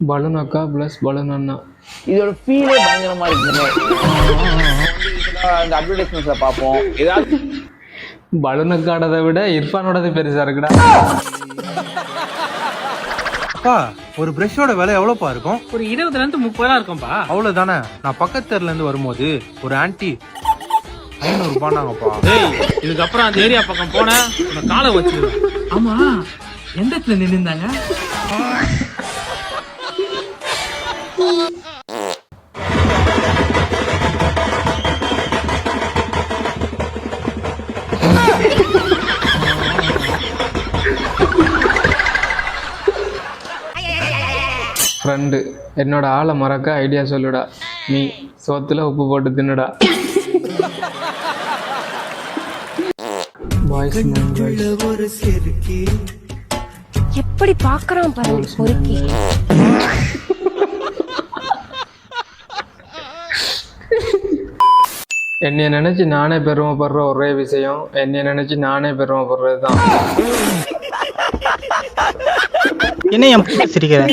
Balloon அக்கா plus balloon அண்ணா. இதோட ஃபீலே பயங்கரமா இருக்குங்க. அந்த அட்வர்டைஸ்மெண்ட்ஸ்ல பார்ப்போம். ஏதாவது பலூன் அக்காடதை விட இர்ஃபானோடது பெருசா இருக்குடா. ஒரு பிரஷோட விலை எவ்வளவுப்பா இருக்கும்? ஒரு 20 இருந்து 30 இருக்கும்பா. அவ்வளவுதானே. நான் பக்கத்து தெருல இருந்து வரும்போது ஒரு ஆன்டி 500 ரூபாய்னாங்கப்பா. இதுக்கப்புறம் அந்த ஏரியா பக்கம் போன காலை வச்சிருவேன். ஆமா, எந்த இடத்துல நின்னுந்தாங்க? ஃப்ரெண்டு, என்னோட ஆளை மறக்க ஐடியா சொல்லுடா. நீ சோத்துல உப்பு போட்டு தின்னுடா. எப்படி பாக்குறான் பாருங்க பொறுக்கி. என்னைய நினைச்சு நானே பெருமைப்படுற ஒரே விஷயம், என்னைய நினைச்சு நானே பெருமைப்படுறதுதான். என்ன சிரிக்கிறேன்?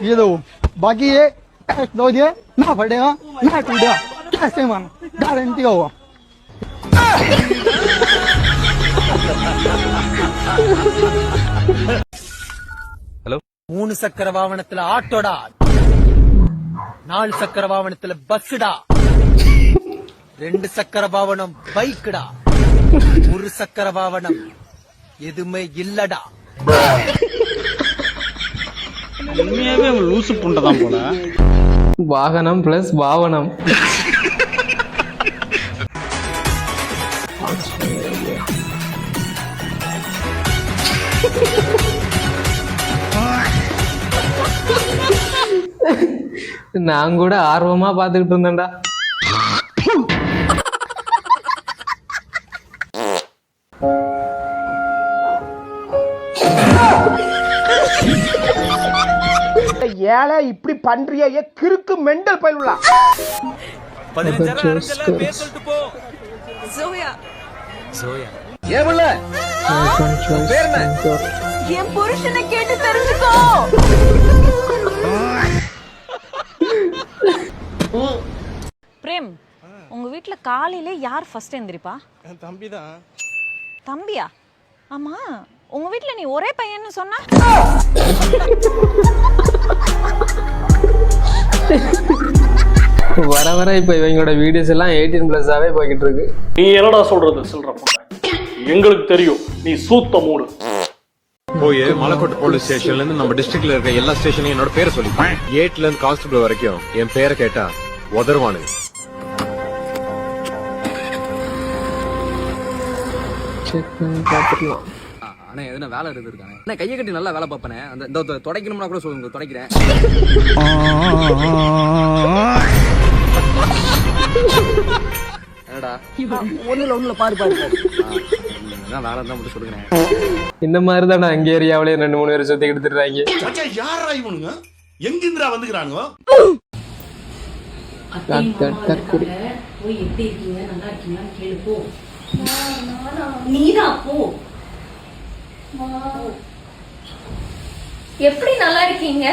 ये दो बाकी ये दो दिए ना फटेगा ना टूटेगा, कैसे मान गारंटी होगा. ஹலோ. 3 சக்கர வாகனத்துல ஆட்டோடா, 4 சக்கர வாகனத்துல பஸ்டா, 2 சக்கர வாகனம் பைக்குடா, 1 சக்கர வாகனம் எதுவுமே இல்லடா. உண்மையாவே அவங்க லூசு புண்டதான் போல. வாகனம் பிளஸ் பாவனம். நான் கூட ஆர்வமா பாத்துக்கிட்டு இருந்தேன்டா. ஏழை இப்படி பண்றியா? கிறுக்கு மெண்டல் பயிலுலா. என் புருஷனை கேட்டு தெரிஞ்சுக்கோ. பிரேம், உங்க வீட்ல காலையில யார் ஃபர்ஸ்ட் எந்திரிப்பா? தம்பிதான். தம்பியா? ஆமா, உங்க வீட்ல நீ ஒரே பையன்னு சொன்ன. வர வர இப்ப இவங்களோட வீடியோஸ் எல்லாம் 18+ஆவே போய்கிட்டு இருக்கு. நீ என்னடா சொல்றது சொல்ற? எங்களுக்கு தெரியும் நீ சூத்த மூடு. போய் மலைக்கோட்டை போலீஸ் ஸ்டேஷன்ல இருந்து நம்ம டிஸ்ட்ரிக்ட்ல இருக்க எல்லா ஸ்டேஷனையும் என்னோட பேரை சொல்லி, 8ல இருந்து கான்ஸ்டபிள் வரைக்கும் என் பேரை கேட்டா உதர்வானுங்க. செக் பண்ணி பாத்துக்கலாம். ஆனா எதுனா வேலை இருக்கானே, நான் கையை கட்டி நல்லா வேலை பார்ப்பேனே. அந்த துடைக்கணும்னா கூட சொல்லுங்க, துடைக்கிறேன். என்னடா ஒண்ணுல பாரு பாரு வேலை தான் மட்டும் சொல்லுங்க. இந்த மாதிரி தான் அங்க ஏரியாவிலே 2-3 பேர் சுத்தி எடுத்துறாங்க. யாரா இவனுங்க? எங்கிந்திரா வந்துக்கிறானுங்க? போய் எப்படி இருக்கீங்க, நல்லா இருக்கீங்கன்னு கேளு போ. நீதான் போ. எப்படி நல்லா இருக்கீங்க?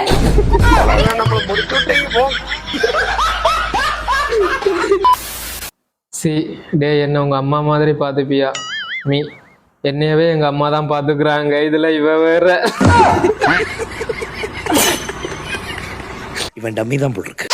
டே, என்ன உங்க அம்மா மாதிரி பாத்துப்பியா? மீ என்னையவே எங்க அம்மா தான் பாத்துக்கிறாங்க, இதுல இவ வேற. இவன் டம்மி தான் போட்டிருக்கு.